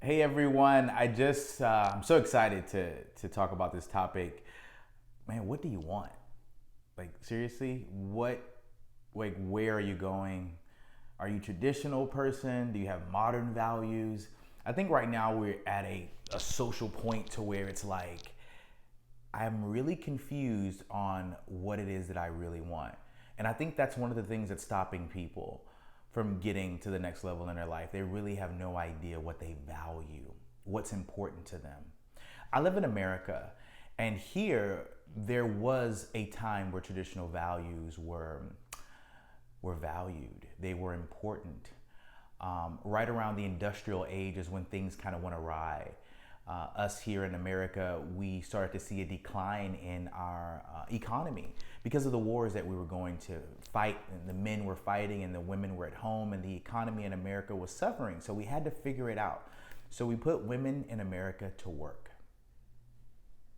Hey everyone, I'm so excited to talk about this topic. Man, what do you want? Like seriously, where are you going? Are you a traditional person? Do you have modern values? I think right now we're at a social point to where it's like I'm really confused on what it is that I really want. And I think that's one of the things that's stopping people from getting to the next level in their life. They really have no idea what they value, what's important to them. I live in America, and here there was a time where traditional values were valued. They were important. Right around the industrial age is when things kind of went awry. Us here in America, we started to see a decline in our economy because of the wars that we were going to fight. And the men were fighting and the women were at home, and the economy in America was suffering. So we had to figure it out. So we put women in America to work.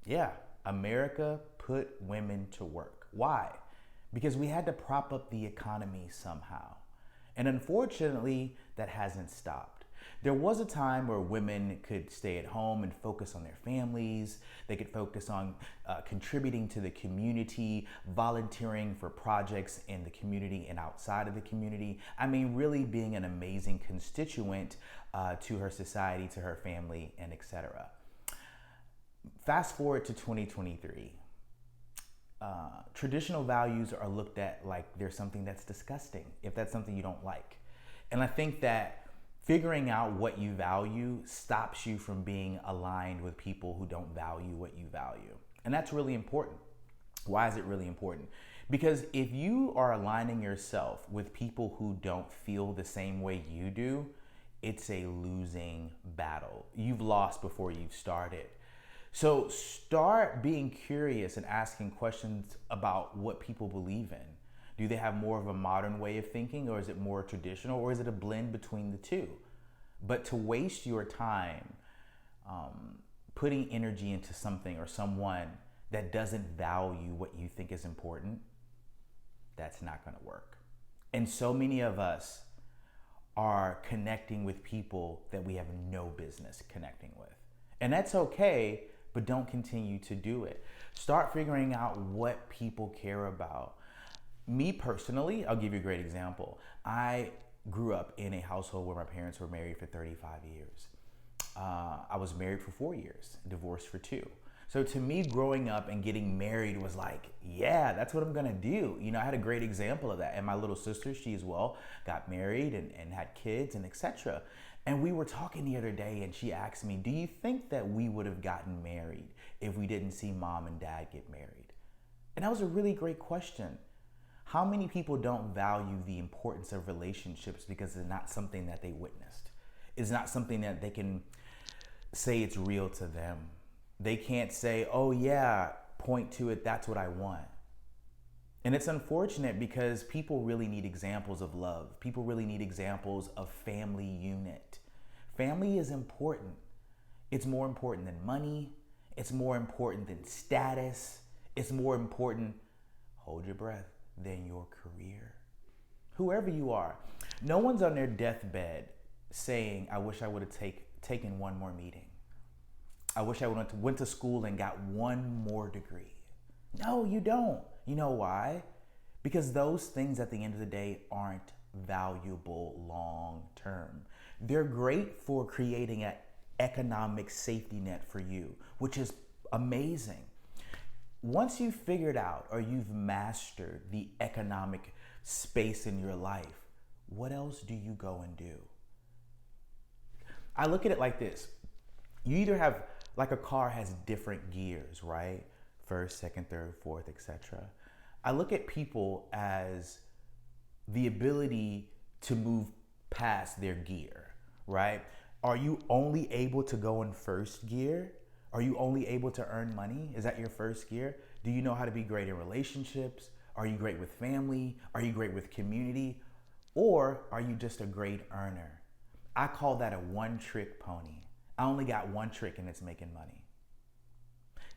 Yeah, America put women to work. Why? Because we had to prop up the economy somehow. And unfortunately, that hasn't stopped. There was a time where women could stay at home and focus on their families. They could focus on contributing to the community, volunteering for projects in the community and outside of the community. I mean, really being an amazing constituent to her society, to her family, and etc. Fast forward to 2023. Traditional values are looked at like there's something that's disgusting if that's something you don't like. And I think that figuring out what you value stops you from being aligned with people who don't value what you value. And that's really important. Why is it really important? Because if you are aligning yourself with people who don't feel the same way you do, it's a losing battle. You've lost before you've started. So start being curious and asking questions about what people believe in. Do they have more of a modern way of thinking, or is it more traditional, or is it a blend between the two? But to waste your time putting energy into something or someone that doesn't value what you think is important, that's not going to work. And so many of us are connecting with people that we have no business connecting with. And that's okay, but don't continue to do it. Start figuring out what people care about. Me personally, I'll give you a great example. I grew up in a household where my parents were married for 35 years. I was married for 4 years, divorced for 2. So to me, growing up and getting married was like, yeah, that's what I'm gonna do. You know, I had a great example of that. And my little sister, she as well, got married and had kids and etc. And we were talking the other day and she asked me, do you think that we would have gotten married if we didn't see mom and dad get married? And that was a really great question. How many people don't value the importance of relationships because it's not something that they witnessed? It's not something that they can say it's real to them. They can't say, oh yeah, point to it, that's what I want. And it's unfortunate because people really need examples of love. People really need examples of family unit. Family is important. It's more important than money. It's more important than status. It's more important, hold your breath, than your career. Whoever you are, no one's on their deathbed saying, I wish I would have taken one more meeting. I wish I went to school and got one more degree. No, you don't. You know why? Because those things at the end of the day aren't valuable long term. They're great for creating an economic safety net for you, which is amazing. Once you've figured out or you've mastered the economic space in your life, what else do you go and do? I look at it like this. You either have, like a car has different gears, right? First, second, third, fourth, etc. I look at people as the ability to move past their gear, right? Are you only able to go in first gear? Are you only able to earn money? Is that your first gear? Do you know how to be great in relationships? Are you great with family? Are you great with community? Or are you just a great earner? I call that a one-trick pony. I only got one trick and it's making money.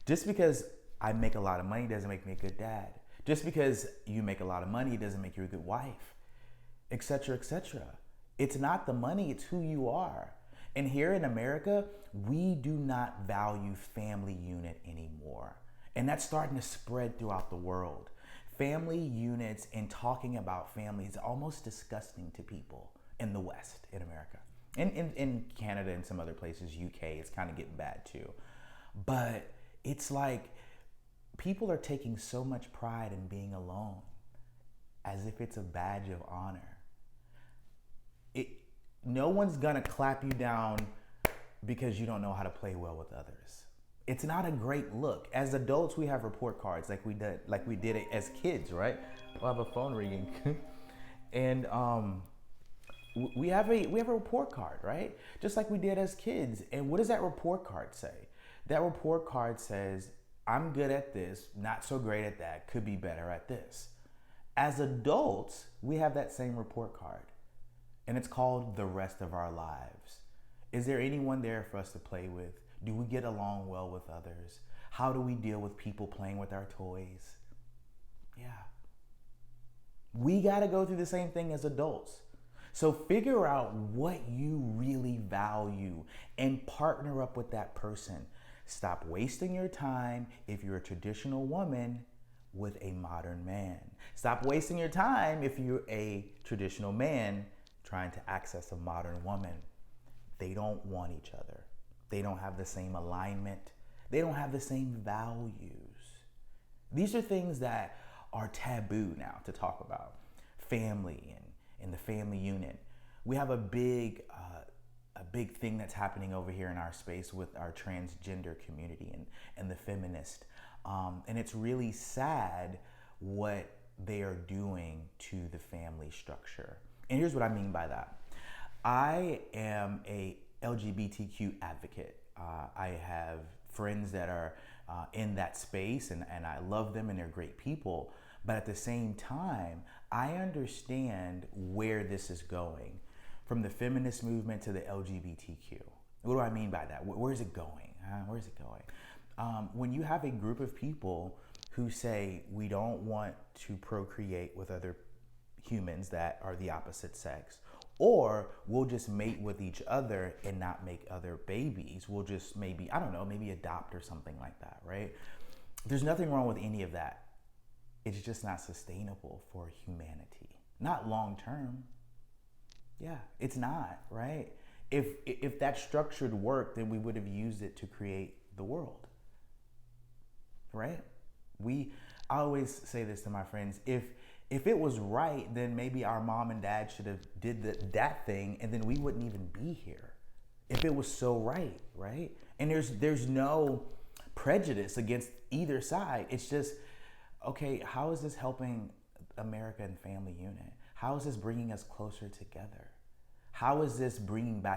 Just because I make a lot of money doesn't make me a good dad. Just because you make a lot of money doesn't make you a good wife, etc., etc. It's not the money, it's who you are. And here in America, we do not value family unit anymore. And that's starting to spread throughout the world. Family units and talking about family is almost disgusting to people in the West, in America. In Canada and some other places, UK, it's kind of getting bad too. But it's like people are taking so much pride in being alone as if it's a badge of honor. No one's gonna clap you down because you don't know how to play well with others. It's not a great look. As adults, we have report cards like we did it as kids, right? We'll have a phone ringing, and we have a report card, right? Just like we did as kids. And what does that report card say? That report card says, I'm good at this, not so great at that, could be better at this. As adults, we have that same report card, and it's called the rest of our lives. Is there anyone there for us to play with? Do we get along well with others? How do we deal with people playing with our toys? Yeah. We got to go through the same thing as adults. So figure out what you really value and partner up with that person. Stop wasting your time if you're a traditional woman with a modern man. Stop wasting your time if you're a traditional man trying to access a modern woman. They don't want each other. They don't have the same alignment. They don't have the same values. These are things that are taboo now to talk about. Family and the family unit. We have a big thing that's happening over here in our space with our transgender community and the feminist. And it's really sad what they are doing to the family structure. And here's what I mean by that. I am a LGBTQ advocate. I have friends that are in that space, and I love them, and they're great people. But at the same time, I understand where this is going, from the feminist movement to the LGBTQ. What do I mean by that? Where's it going? Where's it going? When you have a group of people who say we don't want to procreate with other humans that are the opposite sex, or we'll just mate with each other and not make other babies. We'll just maybe adopt or something like that, right? There's nothing wrong with any of that. It's just not sustainable for humanity. Not long term. Yeah, it's not, right? If that structured work, then we would have used it to create the world, right? I always say this to my friends, if it was right, then maybe our mom and dad should have did that thing, and then we wouldn't even be here. If it was so right, right? And there's no prejudice against either side. It's just, okay, how is this helping America and family unit? How is this bringing us closer together? How is this bringing back